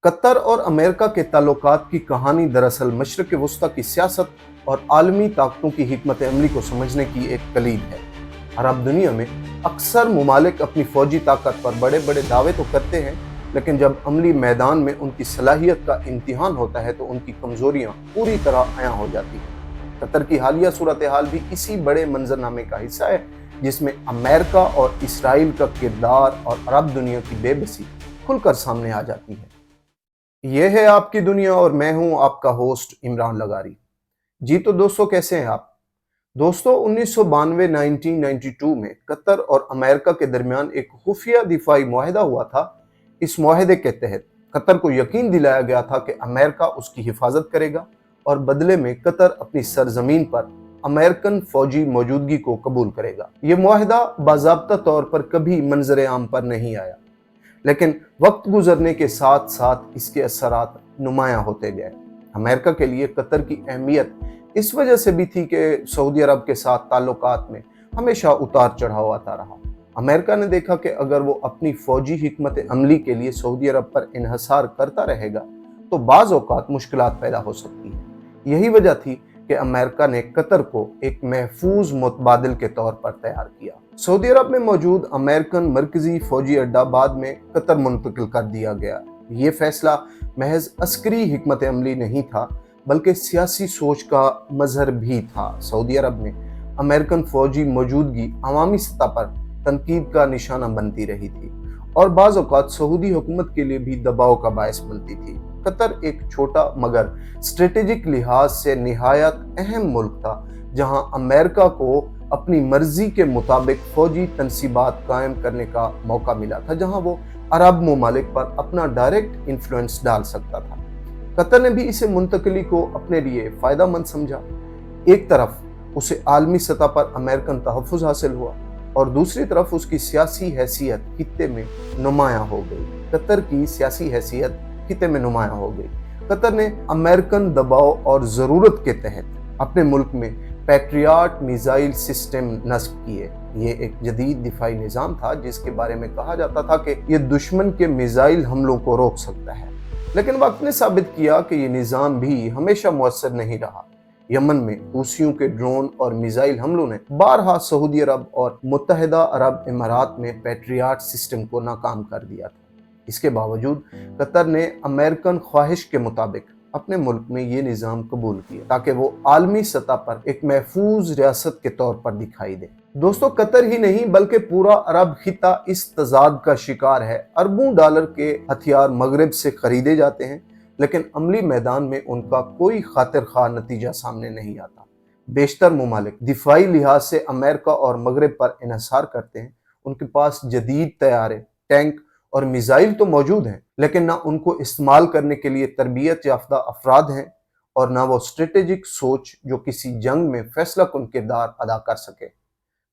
Qatar और America के ताल्लुकात की कहानी दरअसल मशरक़ वस्ता की सियासत और आलमी ताकतों की हिकमत अमली को समझने की एक कलीद है। अरब दुनिया में अक्सर ममालिक अपनी फौजी ताकत पर बड़े बड़े दावे तो करते हैं, लेकिन जब अमली मैदान में उनकी सलाहियत का इम्तिहान होता है तो उनकी कमजोरियां पूरी तरह आया हो जाती हैं। कतर की हालिया सूरत हाल भी इसी बड़े मंजरनामे का हिस्सा है, जिसमें अमेरिका और इसराइल का किरदार और अरब दुनिया की बेबसी खुलकर सामने आ जाती है। यह है आपकी दुनिया और मैं हूं आपका होस्ट इमरान लगारी। जी तो दोस्तों, कैसे हैं आप? दोस्तों, 1992 में कतर और अमेरिका के दरमियान एक खुफिया दिफाई मुआहदा हुआ था। इस मुआहदे के तहत कतर को यकीन दिलाया गया था कि अमेरिका उसकी हिफाजत करेगा और बदले में कतर अपनी सरजमीन पर अमेरिकन फौजी मौजूदगी को कबूल करेगा। यह मुआहदा बाज़ाब्ता तौर पर कभी मंजर आम पर नहीं आया, लेकिन वक्त गुजरने के साथ साथ इसके असरात नुमायां होते गए। अमेरिका के लिए कतर की अहमियत इस वजह से भी थी कि सऊदी अरब के साथ ताल्लुकात में हमेशा उतार चढ़ाव आता रहा। अमेरिका ने देखा कि अगर वो अपनी फौजी हिकमत अमली के लिए सऊदी अरब पर इन्हसार करता रहेगा तो बाज़ औक़ात मुश्किलात पैदा हो सकती है। यही वजह थी कि अमेरिका ने कतर को एक महफूज मुतबादिल के तौर पर तैयार किया। सऊदी अरब में मौजूद अमेरिकन मरकजी फौजी अड्डा बाद में कतर मुंतकिल कर दिया गया। ये फैसला महज अस्करी हिकमत अमली नहीं था, बल्कि सियासी सोच का मजहर भी था। सऊदी अरब में अमेरिकन फौजी मौजूदगी अवामी सतह पर तनकीद का निशाना बनती रही थी और बाज़ औक़ात सऊदी हुकूमत के लिए भी दबाव का बायस बनती थी। कतर एक छोटा मगर स्ट्रेटेजिक लिहाज से निहायत अहम मुल्क था, जहां अमेरिका को अपनी मर्जी के मुताबिक फौजी तनसीबात कायम करने का मौका मिला था, जहां वो अरब ममालिक पर अपना डायरेक्ट इन्फ्लुएंस डाल सकता था। कतर ने भी इसे मुंतकली को अपने लिए फ़ायदा मंद समझा। एक तरफ उसे आलमी सतह पर अमेरिकन तहफ़्फ़ुज़ हासिल हुआ और दूसरी तरफ उसकी सियासी हैसियत खित्ते में नुमायां हो गई। कतर की सियासी हैसियत खित्ते में नुमायां हो गई। कतर ने अमेरिकन दबाव और ज़रूरत के तहत अपने मुल्क में पैट्रियट मिसाइल सिस्टम नस्ब किए। ये एक जदीद दिफाई निज़ाम था जिसके बारे में कहा जाता था कि ये दुश्मन के मिसाइल हमलों को रोक सकता है, लेकिन वक्त ने साबित किया कि ये निज़ाम भी हमेशा मुअस्सर नहीं रहा। यमन में हूसियों के ड्रोन और मिसाइल हमलों ने बारहा सऊदी अरब और मुत्तहिदा अरब इमारात में पैट्रियट सिस्टम को नाकाम कर दिया था। इसके बावजूद कतर ने अमेरिकन ख्वाहिश के मुताबिक अपने मुल्क में ये निज़ाम कबूल किया ताकि वो आलमी सतह पर एक महफूज रियासत के तौर पर दिखाई दे। दोस्तों, कतर ही नहीं बल्कि पूरा अरब खिता इस तजाद का शिकार है। अरबों डॉलर के हथियार मगरब से खरीदे जाते हैं, लेकिन अमली मैदान में उनका कोई खातिर खा नतीजा सामने नहीं आता। बेशतर ममालिक दिफाई लिहाज से अमेरिका और मगरब पर इन्हसार करते हैं। उनके पास जदीद तैयारे, टैंक और मिसाइल तो मौजूद हैं, लेकिन ना उनको इस्तेमाल करने के लिए तरबियत याफ्ता अफराद हैं और ना वो स्ट्रेटेजिक सोच जो किसी जंग में फैसला कुन किरदार अदा कर सके।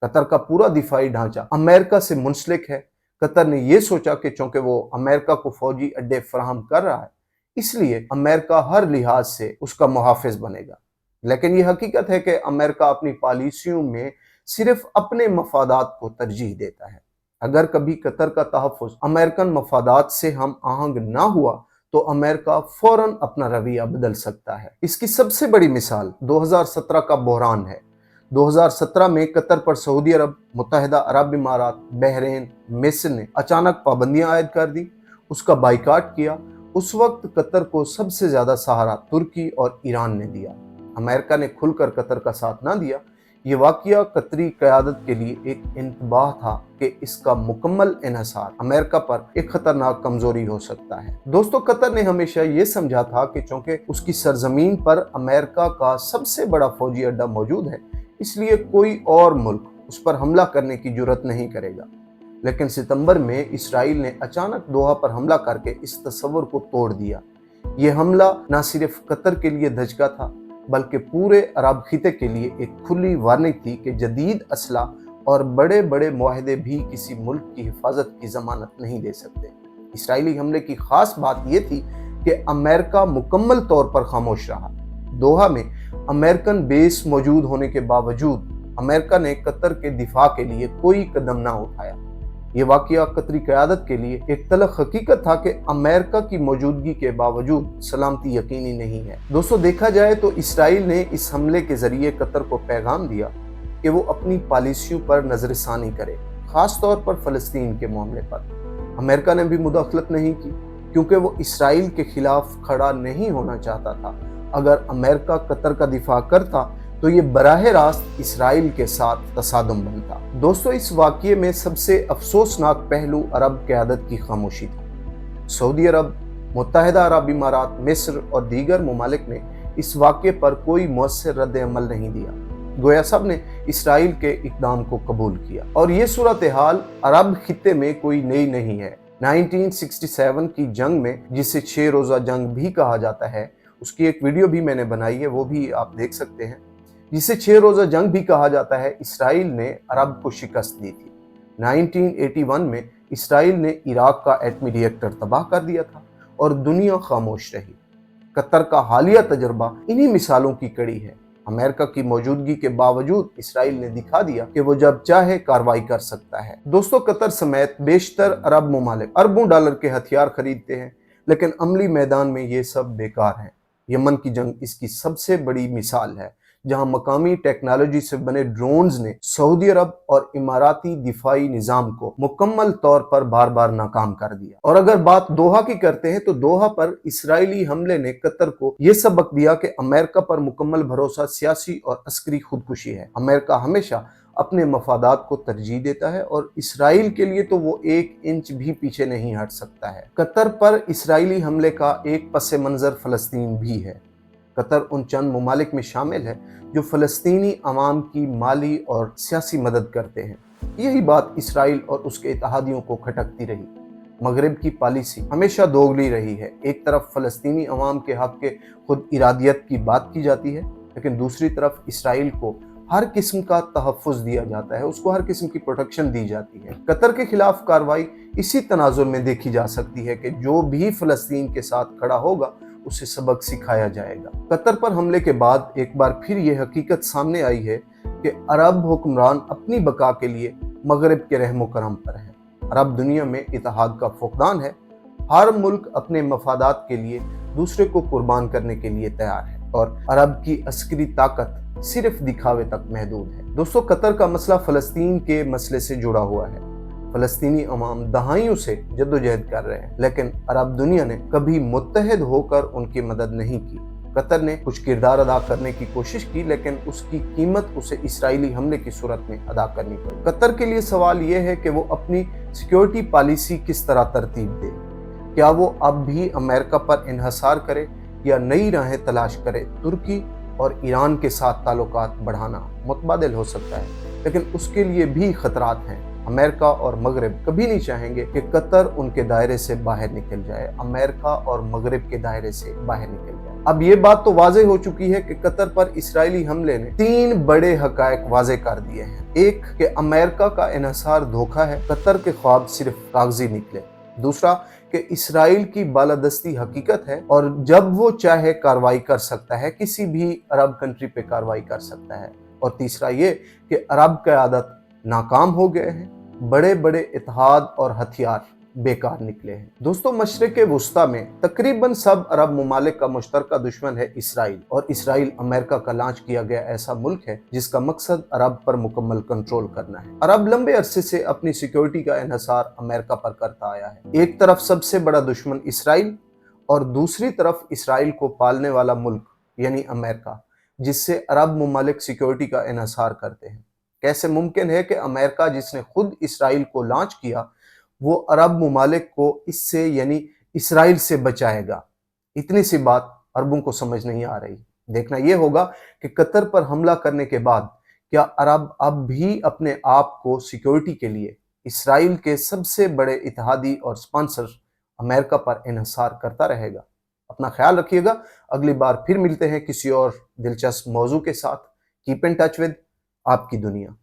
कतर का पूरा दिफाई ढांचा अमेरिका से मुंसलिक है। कतर ने यह सोचा कि चूंकि वो अमेरिका को फौजी अड्डे फराहम कर रहा है, इसलिए अमेरिका हर लिहाज से उसका मुहाफिज बनेगा। लेकिन यह हकीकत है कि अमेरिका अपनी पॉलिसियों में सिर्फ अपने मफादात को तरजीह देता है। अगर कभी कतर का तहफ़्फ़ुज़ अमेरिकन मफादात से हम आहंग ना हुआ तो अमेरिका फौरन अपना रवैया बदल सकता है। इसकी सबसे बड़ी मिसाल 2017 का बहरान है। 2017 में कतर पर सऊदी अरब, मुत्तहिदा अरब इमारात, बहरीन, मिस्र ने अचानक पाबंदियां आयद कर दी, उसका बाइकाट किया। उस वक्त कतर को सबसे ज्यादा सहारा तुर्की और ईरान ने दिया। अमेरिका ने खुलकर कतर का साथ ना दिया। ये वाकया कतरी क़यादत के लिए एक इंतबाह था कि इसका मुकम्मल इन्हसार अमेरिका पर एक खतरनाक कमजोरी हो सकता है। दोस्तों, कतर ने हमेशा ये समझा था कि चूंकि उसकी सरजमीन पर अमेरिका का सबसे बड़ा फौजी अड्डा मौजूद है, इसलिए कोई और मुल्क उस पर हमला करने की जुर्रत नहीं करेगा। लेकिन सितंबर में इसराइल ने अचानक दोहा पर हमला करके इस तस्वर को तोड़ दिया। ये हमला न सिर्फ कतर के लिए धचका था, बल्कि पूरे अरब खिते के लिए एक खुली वार्निंग थी कि जदीद असला और बड़े बड़े मुआहदे भी किसी मुल्क की हिफाजत की जमानत नहीं दे सकते। इसराइली हमले की खास बात यह थी कि अमेरिका मुकम्मल तौर पर खामोश रहा। दोहा में अमेरिकन बेस मौजूद होने के बावजूद अमेरिका ने कतर के दिफा के लिए कोई कदम ना उठाया। ये वाकया कतरी क़यादत के लिए एक तलख हकीकत था कि अमेरिका की मौजूदगी के बावजूद सलामती यकीनी नहीं है। दोस्तों, देखा जाए तो इसराइल ने इस हमले के जरिए कतर को पैगाम दिया कि वो अपनी पॉलिसियों पर नजरसानी करे, खास तौर पर फ़लस्तीन के मामले पर। अमेरिका ने भी मुदाखलत नहीं की क्योंकि वो इसराइल के खिलाफ खड़ा नहीं होना चाहता था। अगर अमेरिका कतर का दिफा करता तो ये बराह रास्त इसराइल के साथ तसादुम बनता। दोस्तों, इस वाक़ये में सबसे अफसोसनाक पहलू अरब क़यादत की खामोशी था। सऊदी अरब, मुत्तहिदा अरब इमारात, मिस्र और दीगर ममालिक ने इस वाक़ये पर कोई मौसर रद्द अमल नहीं दिया। गोया सब ने इसराइल के इक़दाम को कबूल किया। और ये सूरत हाल अरब खित्ते में कोई नई नहीं है। 1967 की जंग में, जिसे 6 रोज़ा जंग भी कहा जाता है, उसकी एक वीडियो भी मैंने बनाई है, वो भी आप देख सकते हैं। जिसे 6 रोज़ा जंग भी कहा जाता है, इसराइल ने अरब को शिकस्त दी थी। 1981 में इसराइल ने इराक का एटमी रिएक्टर तबाह कर दिया था और दुनिया खामोश रही। कतर का हालिया तजर्बा इन्हीं मिसालों की कड़ी है। अमेरिका की मौजूदगी के बावजूद इसराइल ने दिखा दिया कि वो जब चाहे कार्रवाई कर सकता है। दोस्तों, कतर समेत बेशतर अरब ममालिक अरबों डॉलर के हथियार खरीदते हैं, लेकिन अमली मैदान में ये सब बेकार है। यमन की जंग इसकी सबसे बड़ी मिसाल है, जहां मकामी टेक्नोलॉजी से बने ड्रोन्स ने सऊदी अरब और इमाराती दिफाई निजाम को मुकम्मल तौर पर बार बार नाकाम कर दिया। और अगर बात दोहा की करते हैं तो दोहा पर इसराइली हमले ने कतर को यह सबक दिया कि अमेरिका पर मुकम्मल भरोसा सियासी और अस्करी खुदकुशी है। अमेरिका हमेशा अपने मफादात को तरजीह देता है और इसराइल के लिए तो वो 1 इंच भी पीछे नहीं हट सकता है। कतर पर इसराइली हमले का एक पस मंजर फ़लस्तीन भी है। कतर उन चंद ममालिक में शामिल है जो फ़लस्तीनी अवाम की माली और सियासी मदद करते हैं। यही बात इसराइल और उसके इत्तेहादियों को खटकती रही। मगरिब की पॉलिसी हमेशा दोगली रही है। एक तरफ फ़लस्तीनी अवाम के हक़ के खुद इरादियत की बात की जाती है, लेकिन दूसरी तरफ इसराइल को हर किस्म का तहफ़्फ़ुज़ दिया जाता है, उसको हर किस्म की प्रोटेक्शन दी जाती है। कतर के खिलाफ कार्रवाई इसी तनाजुर में देखी जा सकती है कि जो भी फ़लस्तीन के साथ खड़ा होगा उसे सबक सिखाया जाएगा। कतर पर हमले के बाद एक बार फिर यह हकीकत सामने आई है कि अरब हुक्मरान अपनी बका के लिए मगरिब के रहमो करम पर है। अरब दुनिया में इत्तेहाद का फुक़दान है। हर मुल्क अपने मफादात के लिए दूसरे को कुर्बान करने के लिए तैयार है और अरब की अस्करी ताकत सिर्फ दिखावे तक महदूद है। दोस्तों, कतर का मसला फ़लस्तीन के मसले से जुड़ा हुआ है। फ़लस्तीनी अवाम दहाइयों से जद्दोजहद कर रहे हैं, लेकिन अरब दुनिया ने कभी मुत्तहद होकर उनकी मदद नहीं की। कतर ने कुछ किरदार अदा करने की कोशिश की, लेकिन उसकी कीमत उसे इसराइली हमले की सूरत में अदा करनी पड़ी। कतर के लिए सवाल यह है कि वो अपनी सिक्योरिटी पॉलिसी किस तरह तरतीब दे। क्या वो अब भी अमेरिका पर इन्हसार करे या नई राहें तलाश करे। तुर्की और ईरान के साथ ताल्लुकात बढ़ाना मुतबादिल हो सकता है, लेकिन उसके लिए भी खतरात हैं। अमेरिका और मगरिब कभी नहीं चाहेंगे कि कतर उनके दायरे से बाहर निकल जाए, अमेरिका और मगरिब के दायरे से बाहर निकल जाए। अब ये बात तो वाज़ेह हो चुकी है कि कतर पर इसराइली हमले ने 3 बड़े हकायक वाज़ेह कर दिए हैं। एक, कि अमेरिका का इन्हसार धोखा है, कतर के ख्वाब सिर्फ कागजी निकले। दूसरा, कि इसराइल की बालादस्ती हकीकत है और जब वो चाहे कार्रवाई कर सकता है, किसी भी अरब कंट्री पे कार्रवाई कर सकता है। और तीसरा ये कि अरब क़यादत नाकाम हो गए हैं, बड़े बड़े इत्तेहाद और हथियार बेकार निकले हैं। दोस्तों, मशरिक़ वुस्ता में तकरीबन सब अरब ममालिक का मुश्तरका दुश्मन है इसराइल, और इसराइल अमेरिका का लॉन्च किया गया ऐसा मुल्क है जिसका मकसद अरब पर मुकम्मल कंट्रोल करना है। अरब लंबे अरसे से अपनी सिक्योरिटी का इन्हसार अमेरिका पर करता आया है। एक तरफ सबसे बड़ा दुश्मन इसराइल और दूसरी तरफ इसराइल को पालने वाला मुल्क यानी अमेरिका, जिससे अरब ममालिक सिक्योरिटी का इन्हसार करते हैं। कैसे मुमकिन है कि अमेरिका, जिसने खुद इसराइल को लॉन्च किया, वो अरब ममालिक को इससे यानी इसराइल से बचाएगा? इतनी सी बात अरबों को समझ नहीं आ रही। देखना यह होगा कि कतर पर हमला करने के बाद क्या अरब अब भी अपने आप को सिक्योरिटी के लिए इसराइल के सबसे बड़े इत्तेहादी और स्पॉन्सर अमेरिका पर इन्हसार करता रहेगा? अपना ख्याल रखिएगा। अगली बार फिर मिलते हैं किसी और दिलचस्प मौजू के साथ। कीप इन टच विद आपकी दुनिया।